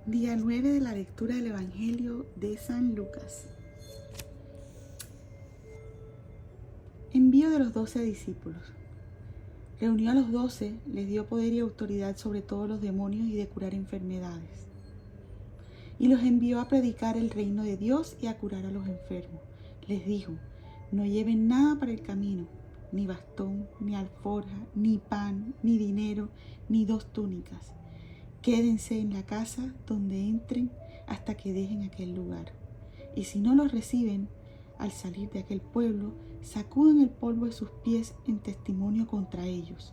Día 9 de la lectura del Evangelio de San Lucas. Envío de los 12 discípulos. Reunió a los 12, les dio poder y autoridad sobre todos los demonios y de curar enfermedades. Y los envió a predicar el reino de Dios y a curar a los enfermos. Les dijo: no lleven nada para el camino, ni bastón, ni alforja, ni pan, ni dinero, ni 2 túnicas. Quédense en la casa donde entren hasta que dejen aquel lugar. Y si no los reciben, al salir de aquel pueblo, sacudan el polvo de sus pies en testimonio contra ellos.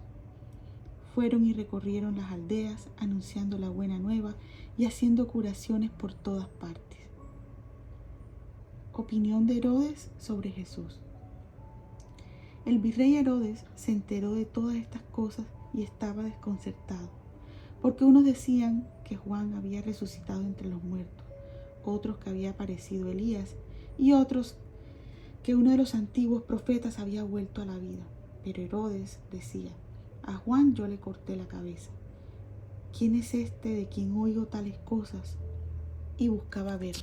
Fueron y recorrieron las aldeas, anunciando la buena nueva y haciendo curaciones por todas partes. Opinión de Herodes sobre Jesús. El virrey Herodes se enteró de todas estas cosas y estaba desconcertado, porque unos decían que Juan había resucitado entre los muertos, otros que había aparecido Elías y otros que uno de los antiguos profetas había vuelto a la vida. Pero Herodes decía: a Juan yo le corté la cabeza. ¿Quién es este de quien oigo tales cosas? Y buscaba ver.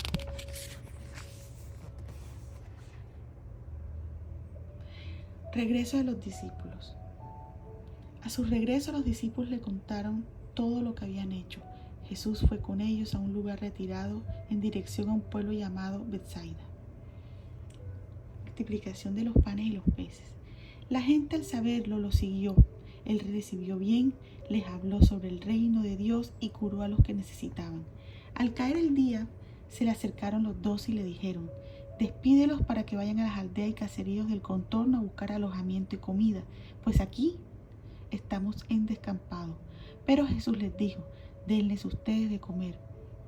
Regreso de los discípulos. A su regreso, los discípulos le contaron todo lo que habían hecho. Jesús fue con ellos a un lugar retirado en dirección a un pueblo llamado Betsaida. Multiplicación de los panes y los peces. La gente, al saberlo, lo siguió. Él recibió bien, les habló sobre el reino de Dios y curó a los que necesitaban. Al caer el día, se le acercaron los 12 y le dijeron: despídelos para que vayan a las aldeas y caseríos del contorno a buscar alojamiento y comida, pues aquí estamos en descampado. Pero Jesús les dijo: denles ustedes de comer.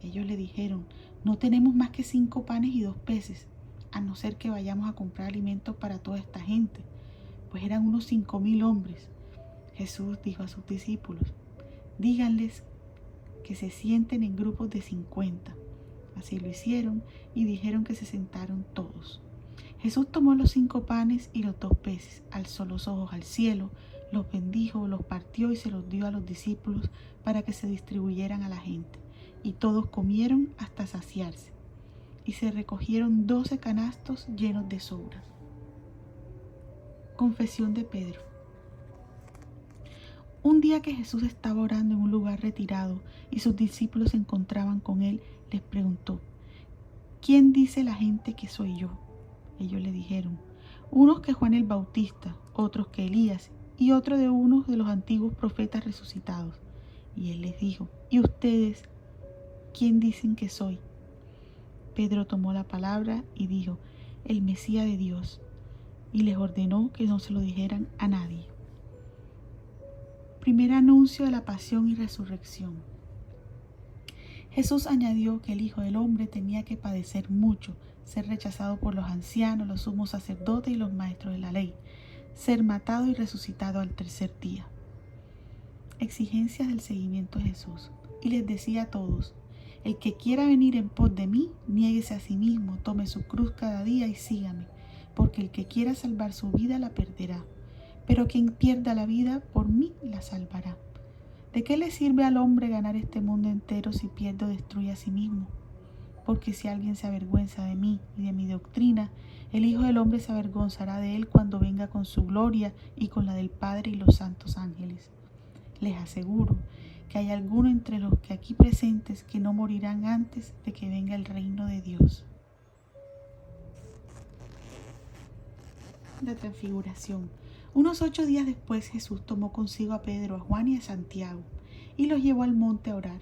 Ellos le dijeron: no tenemos más que 5 panes y 2 peces, a no ser que vayamos a comprar alimentos para toda esta gente, pues eran unos 5,000 hombres. Jesús dijo a sus discípulos: díganles que se sienten en grupos de 50. Así lo hicieron y dijeron que se sentaron todos. Jesús tomó los 5 panes y los 2 peces, alzó los ojos al cielo, los bendijo, los partió y se los dio a los discípulos para que se distribuyeran a la gente. Y todos comieron hasta saciarse. Y se recogieron 12 canastos llenos de sobras. Confesión de Pedro. Un día que Jesús estaba orando en un lugar retirado y sus discípulos se encontraban con él, les preguntó: ¿quién dice la gente que soy yo? Ellos le dijeron: unos que Juan el Bautista, otros que Elías y otro de unos de los antiguos profetas resucitados. Y él les dijo: ¿y ustedes quién dicen que soy? Pedro tomó la palabra y dijo: el Mesías de Dios. Y les ordenó que no se lo dijeran a nadie. Primer anuncio de la pasión y resurrección. Jesús añadió que el Hijo del Hombre tenía que padecer mucho, ser rechazado por los ancianos, los sumos sacerdotes y los maestros de la ley, ser matado y resucitado al 3er día. Exigencias del seguimiento de Jesús. Y les decía a todos: el que quiera venir en pos de mí, niéguese a sí mismo, tome su cruz cada día y sígame, porque el que quiera salvar su vida la perderá, pero quien pierda la vida por mí la salvará. ¿De qué le sirve al hombre ganar este mundo entero si pierde o destruye a sí mismo? Porque si alguien se avergüenza de mí y de mi doctrina, el Hijo del Hombre se avergonzará de él cuando venga con su gloria y con la del Padre y los santos ángeles. Les aseguro que hay alguno entre los que aquí presentes que no morirán antes de que venga el reino de Dios. La transfiguración. Unos 8 días después, Jesús tomó consigo a Pedro, a Juan y a Santiago y los llevó al monte a orar.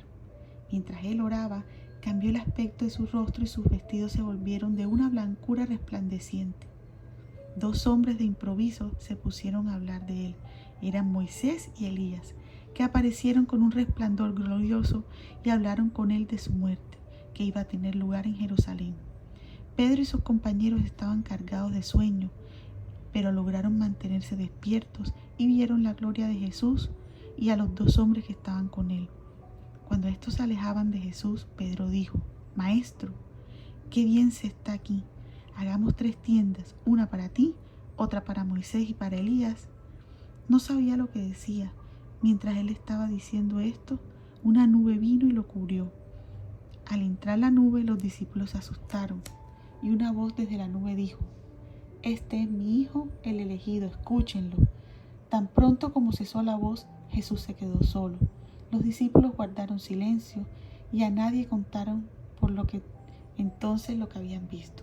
Mientras él oraba, cambió el aspecto de su rostro y sus vestidos se volvieron de una blancura resplandeciente. 2 hombres de improviso se pusieron a hablar de él. Eran Moisés y Elías, que aparecieron con un resplandor glorioso y hablaron con él de su muerte, que iba a tener lugar en Jerusalén. Pedro y sus compañeros estaban cargados de sueño, pero lograron mantenerse despiertos y vieron la gloria de Jesús y a los 2 hombres que estaban con él. Cuando estos se alejaban de Jesús, Pedro dijo: Maestro, qué bien se está aquí. Hagamos 3 tiendas, una para ti, otra para Moisés y para Elías. No sabía lo que decía. Mientras él estaba diciendo esto, una nube vino y lo cubrió. Al entrar la nube, los discípulos se asustaron, y una voz desde la nube dijo: Este es mi Hijo, el elegido, escúchenlo. Tan pronto como cesó la voz, Jesús se quedó solo. Los discípulos guardaron silencio y a nadie contaron lo que habían visto.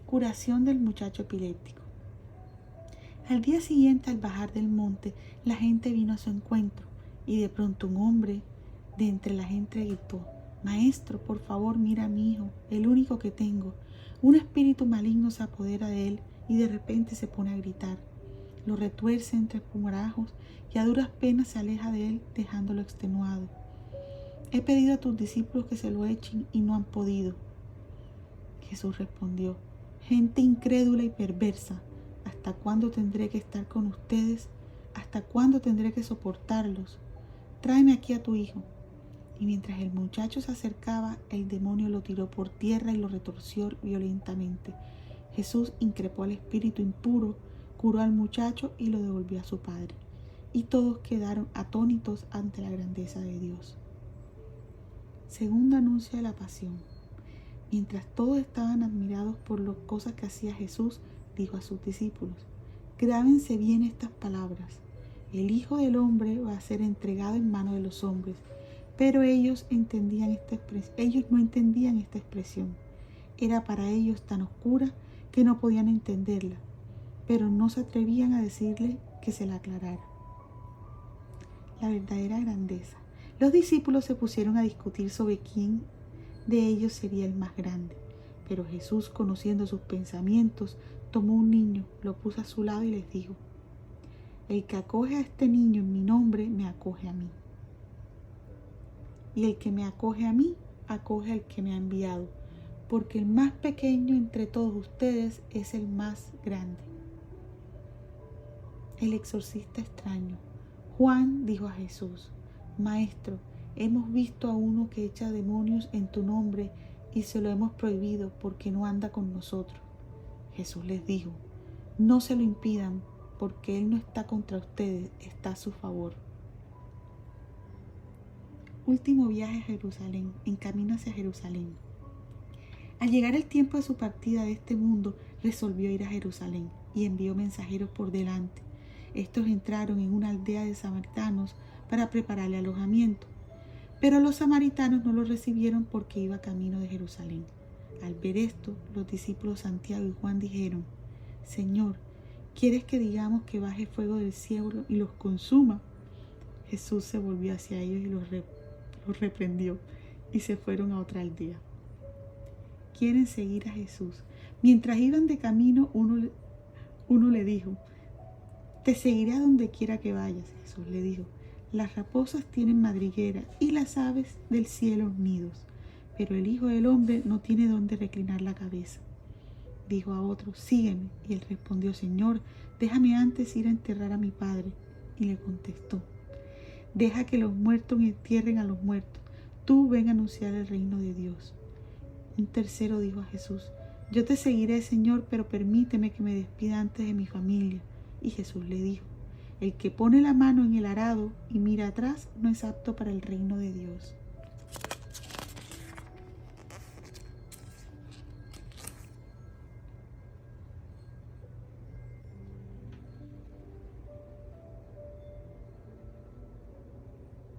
Curación del muchacho epiléptico. Al día siguiente, al bajar del monte, la gente vino a su encuentro, y de pronto un hombre de entre la gente gritó: Maestro, por favor, mira a mi hijo, el único que tengo. Un espíritu maligno se apodera de él y de repente se pone a gritar. Lo retuerce entre espumarajos y a duras penas se aleja de él, dejándolo extenuado. He pedido a tus discípulos que se lo echen y no han podido. Jesús respondió: Gente incrédula y perversa, ¿hasta cuándo tendré que estar con ustedes? ¿Hasta cuándo tendré que soportarlos? Tráeme aquí a tu hijo. Y mientras el muchacho se acercaba, el demonio lo tiró por tierra y lo retorció violentamente. Jesús increpó al espíritu impuro, curó al muchacho y lo devolvió a su padre. Y todos quedaron atónitos ante la grandeza de Dios. Segundo anuncio de la pasión. Mientras todos estaban admirados por las cosas que hacía Jesús, dijo a sus discípulos: Grábense bien estas palabras. El Hijo del Hombre va a ser entregado en manos de los hombres. Pero ellos no entendían esta expresión. Era para ellos tan oscura que no podían entenderla, pero no se atrevían a decirle que se la aclarara. La verdadera grandeza. Los discípulos se pusieron a discutir sobre quién de ellos sería el más grande. Pero Jesús, conociendo sus pensamientos, tomó un niño, lo puso a su lado y les dijo: El que acoge a este niño en mi nombre, me acoge a mí. Y el que me acoge a mí, acoge al que me ha enviado, porque el más pequeño entre todos ustedes es el más grande. El exorcista extraño. Juan dijo a Jesús: Maestro, hemos visto a uno que echa demonios en tu nombre y se lo hemos prohibido porque no anda con nosotros. Jesús les dijo: No se lo impidan, porque él no está contra ustedes, está a su favor. Último viaje a Jerusalén, en camino hacia Jerusalén. Al llegar el tiempo de su partida de este mundo, resolvió ir a Jerusalén y envió mensajeros por delante. Estos entraron en una aldea de samaritanos para prepararle alojamiento, pero los samaritanos no lo recibieron porque iba camino de Jerusalén. Al ver esto, los discípulos Santiago y Juan dijeron: Señor, ¿quieres que digamos que baje fuego del cielo y los consuma? Jesús se volvió hacia ellos y los reprendió, y se fueron a otra aldea. Quieren seguir a Jesús. Mientras iban de camino, uno le dijo: Te seguiré a donde quiera que vayas. Jesús le dijo: Las raposas tienen madriguera y las aves del cielo nidos, pero el Hijo del Hombre no tiene dónde reclinar la cabeza. Dijo a otro: Sígueme. Y él respondió: Señor, déjame antes ir a enterrar a mi padre. Y le contestó: Deja que los muertos entierren a los muertos. Tú ven a anunciar el reino de Dios. Un tercero dijo a Jesús: Yo te seguiré, Señor, pero permíteme que me despida antes de mi familia. Y Jesús le dijo: El que pone la mano en el arado y mira atrás no es apto para el reino de Dios.